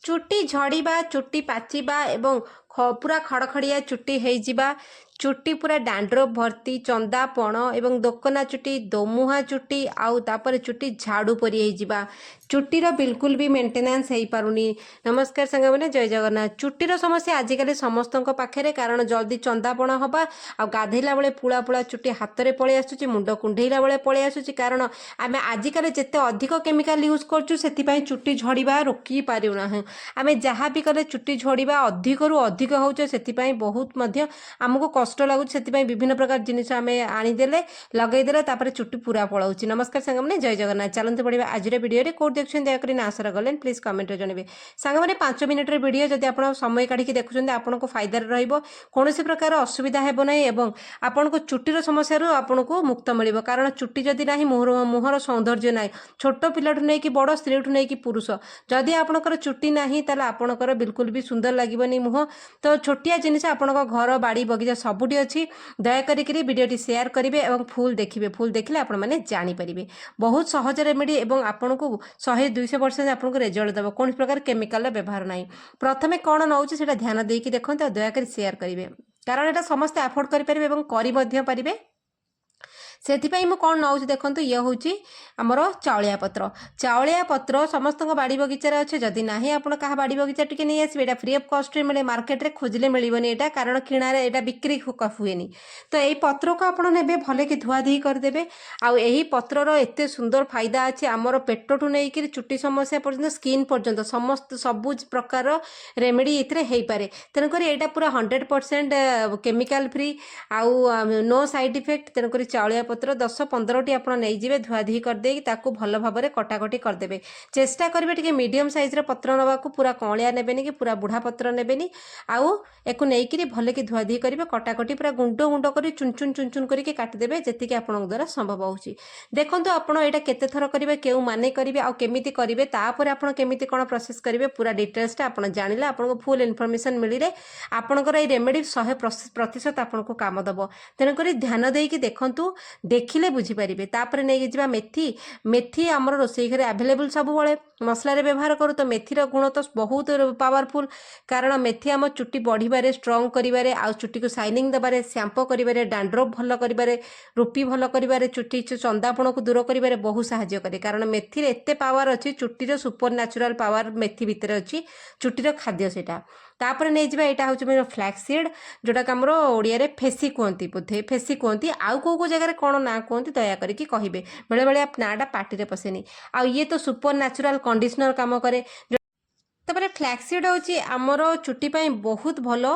चुट्टी झड़िबा चुट्टी पाचिबा एवं पूरा खड़खड़िया चुट्टी होइजिबा चुट्टी पूरा डैंड्रफ भर्ती चंदापण एवं दोकना चुट्टी दोमुहा चुट्टी आउ तापर चुट्टी झाड़ू परी होइजिबा चुट्टीर बिल्कुल भी मेंटेनेंस हो पारुनी। नमस्कार सांग मैंने जय जगन्नाथ। चुट्टीर समस्या आजिकल समस्त पाखे कारण जल्दी चंदापण हवा आ गाधेला बेले पुला पुला चुट्टी हाथ में पलि आसुची मुंड कुंडेला बेले पलि आसुची कारण आम आजिकल जिते अधिक केमिकाल यूज करछु सेतिपई चुट्टी झड़िबा रोकी पारुना। आम जहाँ भी कले चुट्टी झड़िबा अधिक रु अधिक होउछ सेतिपई बहुत मध्य आमको कष्ट लगुच सेतिपई विभिन्न प्रकार जिनिस आम आनीदेले लगेदेले तापर चुट्टी पूरा पलाउची। नमस्कार सांग मैंने जय जगन्नाथ। चलते पढ़ा आज वीडियो रे कोड देखुछन दयाकरी ना आसर गलेन प्लीज कमेंट जनइबे। सांग मैंने 5 मिनिट रे वीडियो जदि आपण समय काढिकी देखुछन आपनको फायदा रहइबो कोनोसी प्रकार असुविधा हेबो नै एवं आपनको चुट्टीर समस्या रु आपनको मुक्त मिलिबो कारण चुट्टी जदि नाही मुहर सौंदर्य नाही छोट पिलाठु नै कि बड़ स्त्रीठु नै कि पुरुष जदि आपणकर चुट्टी नाही ताले आपणकर बिल्कुल भी सुंदर लागबनी मुह। तो छोटिया जिनिस आपणक घर बाड़ी बगीचा सबुठी अछि दया करिकरी वीडियोटी शेयर करिवे एवं फुल देखिबे फुल देखिले आपण माने जानि परिबे बहुत सहज रेमेडी एवं आपनको 100-200% आपनको रिजल्ट देबो कोन प्रकार केमिकल व्यवहार नाही। प्रथमे कोन नउछि सेटा ध्यान देकी देखंते दया करी शेयर करिवे कारण एटा समस्त अफोर्ड करि परिबे एवं करि मध्ये परिबे सेथिपाई मु कौन नौछि देखंतु ये होछि हमर चावलिया पत्र समस्त बाड़ी बगीचा अच्छे जदि ना आपण कहा बाड़ी बगीचा टिके नहीं आसबे एटा फ्री ऑफ कॉस्ट रे मिले मार्केट रे खोजले मिलबनी एटा कारण किणारे एटा बिक्री हुएनी। तो यही पत्र को आपण नेबे भले कि धुआ धी कर देबे आउ यही पत्रर एते सुंदर फायदा अछि हमर पेटठु नै कि चुट्टी समस्या पर्यंत स्किन पर्यंत समस्त सबु प्रकार रेमेडी इतरे हेई पारे तेनकरी एटा पूरा 100% केमिकल फ्री आउ नो साइड इफेक्ट तेनकरी चावलिया पत्र 10-15टी आप नहीं धुआधी करदे ताकू भल भाव में कटाकटी करदे चेष्टा करेंगे टी मीडियम साइज पत्र नवा पूरा कौलिया नेबेनी कि पूरा बुढ़ा पत्र नेबेनी आउ एक नहीं भल कि धुआधी करेंगे कटाकटी पूरा गुंड गुंड कर चुन चुन करके काटिदेवे जी आप द्वारा संभव हो। देखो आपड़ यहाँ केते थर करेंगे क्यों माने करेंगे आउ केमिति करेंगे तापर आपड़ केमिति कौन प्रोसेस करेंगे पूरा डिटेल्सटा आप जानिले आपको फुल इनफॉरमेशन मिले आपणकर ये रेमेडी 100% आपको काम दब तेणुक ध्यान देकी देखंतु देखिले बुझीपारे तापर नहीं जावा मेथी आमर रोसई घरे आवेलेबल सब बड़े मसला रे व्यवहार करूँ तो मेथीर गुण तो बहुत पावरफुल कारण मेथी आम चुट्टी बढ़िबारे स्ट्रंग करिबारे आउ चुट्टी को शाइनिंग देबारे शैम्पू करिबारे डैंड्रफ भल करिबारे रूपी भल करिबारे चुट्टी चंदापण को दूर करिबारे बहुत सहायता करे कारण मेथी एते पावर अच्छी चुट्टीर सुपर न्याचुरल पावर मेथी भितर अच्छी चुट्टीर खाद्य सेटा। तापर नहीं जावा यहाँ हूँ मेरा फ्लैक्सीड जोटा कि आमर ओडिया फेसी कहती बोधे फेसी कहती आउ कौ जगह कौन ना कहती दया करके कहे बेले बेले नाटा पार्टी पशेनी आ ये तो सुपर न्याचुरल कंडीशनर काम करे। तापर फ्लैक्सीड हूँ आमर चुट्टी बहुत भल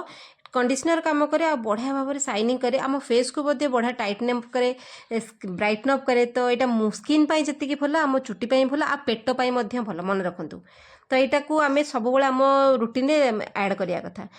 कंडीशनर काम करे आ बढ़िया भाव में शाइनिंग करे आम फेस को बोधे बढ़िया टाइटन अप करे ब्राइटन अप करे तो यहाँ स्किन जी भल आम चुट्टी भल आ पेट भल मन रखु तो यहाँ को आम सब आम रुटीन ऐड करिया कथा।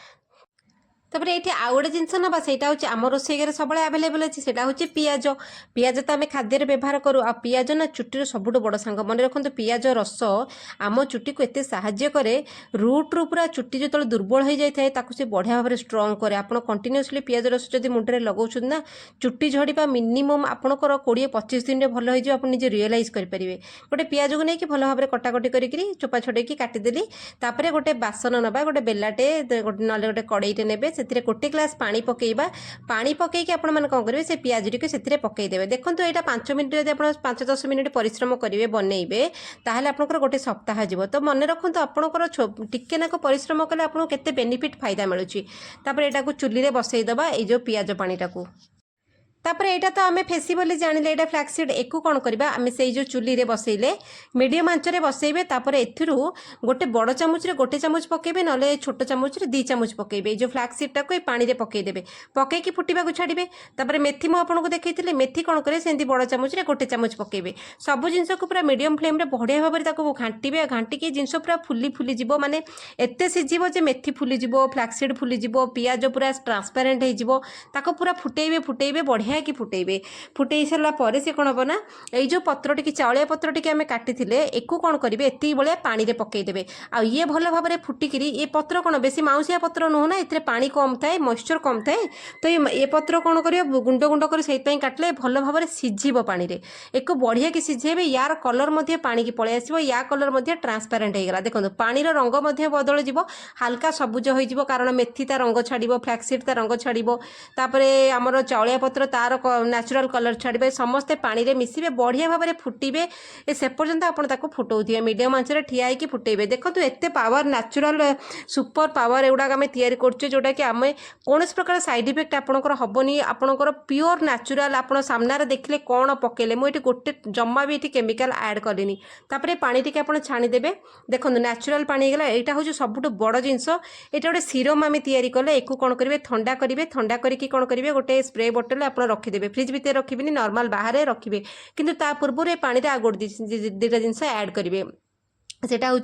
तापर ये आउ गोटे जिनस ना से आम रोसई घर सब आवेलेबल अच्छी से पियाज पियाज तो आम खाद्य व्यवहार करूँ आ पियाज ना चुट्टीर सबुठ बड़ सांग मन रखु पियाज रस आम चुट्टी को एत साहाय्य करे रूट्रु पूरा चुट्टी जो दुर्बल हो जाए से बढ़िया भाव में स्ट्रंग करे आप कंटिन्यूअसली पियाज रस जब मुंडे लगाउछ ना चुट्टी झड़िबा मिनिमम आपंकर 20-25 दिन में भल हो आप निजे रियलाइज करेंगे। गोटे पियाज को लेकिन भल भाव में कटाकटी करी चोपा छड़ेकी काटिदेली तापर गोटे बासन नवा गोटे बेलाटे ना गोटे कड़ईटे ने से गोटे ग्लास पानी पकेबा पानी पकईकि आपण मैंने कौन करेंगे से पियाजी टी से पकईदेवे देखो यहाँ 5 मिनट जब आप 5-10 मिनट परिश्रम करेंगे बनइबे ताहले आपनकर गोटे सप्ताह जीव तो मन रखु आपणकर टिके नाक परिश्रम कले आपको केते बेनिफिट फायदा मिलूँ। तापर यहाँ चुली रे बसईदबा ये जो पियाज पानीटा को तापर यहाँ तो आम फेसी बोली जानिले यहाँ फ्लैक्सीड एकू कौन करवा आम से जो चुली रे बसैले मीडियम आंचरे बसैबे तापर एथिरु गोटे बड़ चामच रे गोटे चामच पकेबे नले छोट चामच रे 2 चामच पकेबे जो फ्लैक्सीडटा को पानी रे पकेदेबे पकईकी फुटिबा को छाड़िबे। तापर मेथी मु आपको देखैथिले मेथी कौन करे सेंती बड़ चामच रे गोटे चामच पकेबे सब जिनस को पूरा मीडियम फ्लेम रे बढ़िया भाव में घांटीबे घांटिकी जिनस पूरा फुली जीवो माने एते सिझिबो जे मेथी फुली जीवो फ्लैक्सीड फुली जीवो पियाज पूरा ट्रांसपेरेंट हो जीवो ताको पूरा फुटेबे बढ़िया बढ़िया कि फुटेबे फुटे सारा पर से कौन हम ना यो पत्र टी चाउलिया पत्र टी आम काटी एकू कौन करेंगे एति भाया पानी में पकईदेवे आ ये भल भाव में फुटिकी ये पत्र कौन बेसी माउसिया पत्र नुह ना ए पानी कम थाए मॉइस्चर कम थाए तो ये पत्र कौन कर गुंड गुंड कर काटिले भल भाव में सीझब पानी में एक बढ़िया कि सीझेबे यार कलर पानी की पलि आसो या कलर ट्रांसपेरेंट होगा देखो पानी रंग बदल जीव हाल्का सबुज हो कारण मेथी ता रंग छाड़ फ्लैक्सीड ता रंग छाड़ आमर चाउलिया पत्र तार नेचुरल कलर छाड़े समस्ते पानी में मिसवे बढ़िया भाव में फुटे से पर्यंत आपको फुटाऊे मीडियम आंचर ठिया होकर फुटेबे देखो एत पावर नेचुरल सुपर पावर एगुड़ा आम या जोटा कि आम कौन प्रकार साइड इफेक्ट आपंकर हेनी आपंकर प्योर नेचुरल आप सामने देखले कौन पकेले मुझे गोटे जमा भी ये केमिकल ऐड कलिनी तापर पानी टी आप छाणीदेवे देखो नेचुरल पानी गला यहाँ हूँ सबुठ बड़ जिनस ये गोटे सीरम आम तैयारी कले एक कौन करेंगे ठंडा करके कौन करेंगे गोटे स्प्रे बोतल आप रखिदेवे फ्रिज भितर रखिए नॉर्मल बाहर रखिए किंतु ता पूर्व पानी में आ गोटे दुटा जिनस ऐड करेंगे सेटा हूँ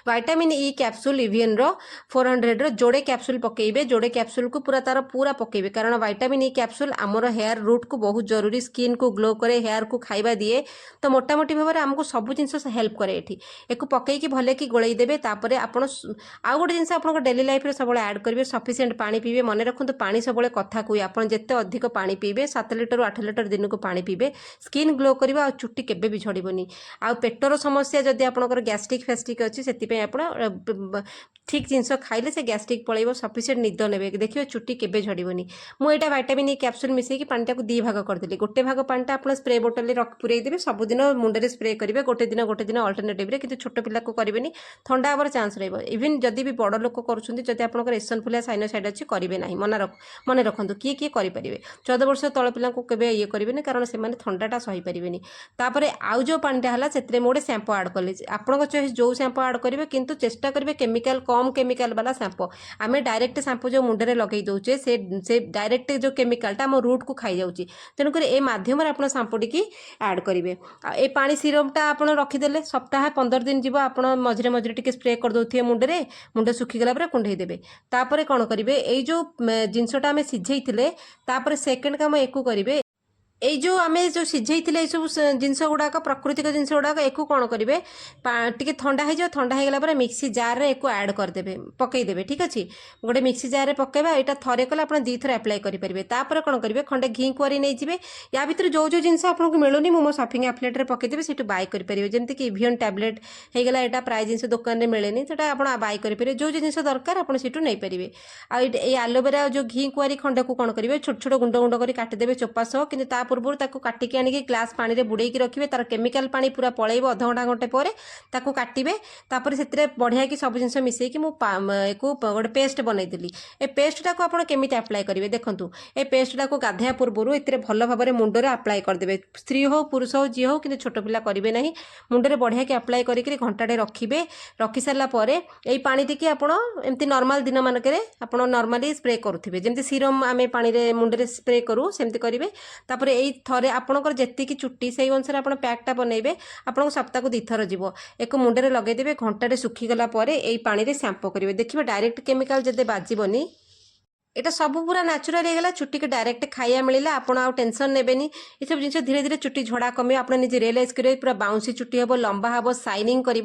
विटामिन ई कैप्सूल इवियन रो 400 जोड़े कैप्सूल पकेबे जोड़े कैप्सूल को पूरा तार पूरा पकेबे कारण विटामिन ई कैप्सूल आमर हेयर रूट को बहुत जरूरी स्किन को ग्लो करे हेयर को खाइबा दिए तो मोटामोटी भाव में आमको सब जिनस हेल्प करे ये एक पकईकी भले कि गोलई देबे तापर आपण आउ गोटे जिनस आप डेली लाइफ में सब ऐड करेंगे सफिसीएंट पानी पीबे मन रखु पानी सब कथा कहे आप जिते अधिक पानी पीबे 7 लिटर 8 लिटर दिन को पानी पीबे स्किन ग्लो करवा और चुट्टी केबे भी झड़बनी आ पेटर समस्या जदि आपंकर गैस्ट्रिक फेस्टिक अच्छी से ठीक जिनस खाइले से गैस्ट्रिक पलैब सफिसीएंट निद ने देखिए चुट्टी केबे झड़बनी मुझे विटामिन ई कैप्सूल मिसेकी पानी को 2 भाग करदेली गोटे भाग पानी आप स्प्रे बोतल पुरई देवे सबुदिन मुंडे स्प्रे करेंगे गोटे दिन अल्टरनेटिव कि छोट पिला को करेंगे ठंडा हबार चान्स इवन जदि भी बड़ लोक करुँच आप एसनफुलिया साइनोसाइड अच्छी करेंगे ना मन रखु किए किए करेंगे 14 वर्ष तल पिला के ये करेंगे कारण से ठंडाटा सही पारे तापर आउ जो पानीटा है से गोटे शैम्पू आड कले आपंक चॉइस जो शैम्पू आड करेंगे किंतु चेष्टा करेंगे केमिकल कम केमिकल वाला शैम्पू आम डायरेक्ट शैम्पू जो मुंडे लगे दौचे से डायरेक्ट जो केमिकलटा आम रूट को खाई जाऊँगी तेणुक ए मध्यम आप शैम्पूटी की ऐड करेंगे ए पानी सीरमटा आप रखीदे सप्ताह 15 दिन जीव आप मझे मझे टी स्प्रे कर दे मुंडे मुंड सुखीगला कुंडे देवे तापर कौन करेंगे ये जो जिनसटा आम सीझे सेकेंड काम एक करेंगे এই जो आम जो सीझे सब जिनस गुड़ाक प्राकृतिक जिनस गुड़ाक एक कौन करेंगे टी ठंडा हो ठंडा होगला मिक्सी जार रे एक ऐड करदे पकईदेवे ठीक अच्छे गोटे मिक्सी जार रे पकेबा यहाँ थरे कले आप 2 थर अप्लाई करेंगे तापर कौन करेंगे खंडे घी कुआरी नहीं जाए या भितर जो जो जिनस आपको मिलूनी मो शॉपिंग एफलेट पकईदेवे से बाय करेंगे जमीक इवियन टैबलेट होगा यहाँ प्राय जिन दुकान में मिलेनी तो आप बाय करेंगे जो जिनस दरकार आप नहीं पारे आलोवेरा जो घी कुआरी खंड को कौन करेंगे छोट छोट गुंड गुंड कर काटिदेवे चोपा सह कि पूर्व ताको काटिकी आनिकी ग्लास पानी रे बुड़ेकी रखिए तार केमिकल पानी पूरा पलैब अध घंटा घंटे पर ताको काटिबे तापर से बढ़िया कि सब जिनस मिसेकी एक गोटे पेस्ट बनईदेली ए पेस्टा को आप केमी अप्लाई करेंगे देखूँ ए पेस्टा को गाधेया पूर्व ए भल भाव में मुंडे अप्लाई करदे स्त्री हो पुरुष हो जी हो कि छोट पिला करेंगे ना मुंडे बढ़िया कि अप्लाई करके घंटाटे रखिए रखी सारापर यही पानी टी एमती नॉर्मल दिन मानक आप नॉर्मली स्प्रे करुवे जमी सीरम आम पानी मुंडे स्प्रे करूँ सेमती करेंगे तापर यही थरे आपणकर जेतिकी चुट्टी से अनुसार आप पैकटा बनइबे आपको सप्ताह को 2 थर जीव एक मुंडे लगेदेवे घंटे सुखीगला यही पानी रे शैम्पू करेंगे देखिए डायरेक्ट केमिकल जदि बाजबनी এটা सब पूरा न्याचुराल होगा चुट्टी के डायरेक्ट खाया मिलला आप टेंशन नेबेनी ये सब जिन धीरे धीरे चुट्टी झड़ा कमे आप निजे रियलाइज करेंगे पूरा बाउंसी चुट्टी हम लंबा हम साइनिंग कर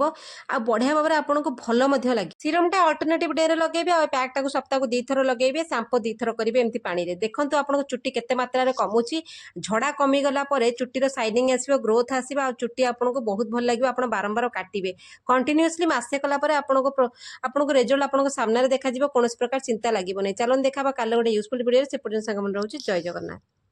बढ़िया भाव में आपको भल लगे सीरमटा अल्टरनेटिव डे रे लगे पैकटा को सप्ताह को 2 थर लगे शैम्पू 2 थर करेंगे एमती पानी रे देखो आपको चुट्टी केते मात्रा कमुची झड़ा कमीगला चुट्टीर साइनिंग आसो ग्रोथ आसो चुट्टी आपको बहुत भल लगे आप बारंबार काटे कंटिन्यूअसली मसे कलापर आपको रिजल्ट आपको सामने देखा कौन प्रकार चिंता लगे नहीं चलन देखा काले गोटे यूजफुल वीडियो से पर्यटन संगमन रोचे जय जगन्नाथ।